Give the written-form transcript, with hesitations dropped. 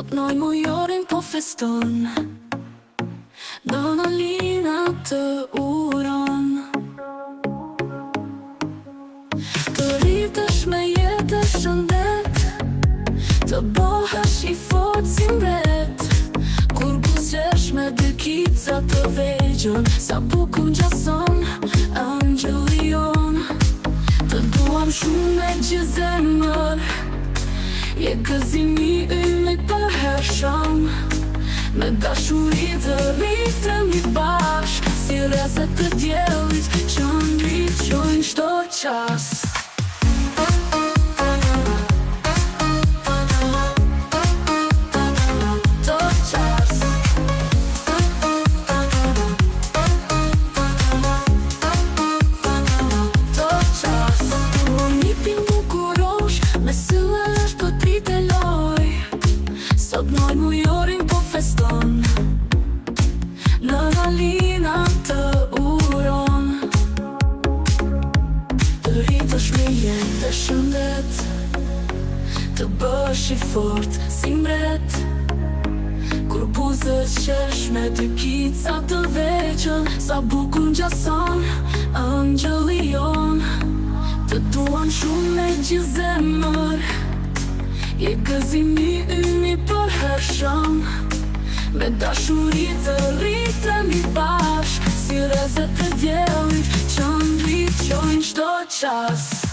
Sot noj mujorin po feston, Dona Lina të uron. Të rritesh me jetë shëndet, të bëhesh i fort si mbret. Kur buzëqesh me dy kica të vegjën, sa bukur ngjason angjëlli jon. Të duam shumë me gjithë zemër, je gëzimi ynë i përhershëm. Me dashuri të rritemi bashk, si rrezet të diellit që ndriçojnë çdo qas. Sot noj mujorin po feston, Dona Lina të uron. Të rritesh me jetë shëndet, të bësh i fort si mbret. Kur buzëqesh me dy kica të vegjën, sa bukur ngjason angjëlli jon. Të duam shumë me gjithë zemër, je gëzimi ynë i përhershëm. Me dashuri të rritemi bashk, si rrezet të diellit që ndriçojnë çdo qas.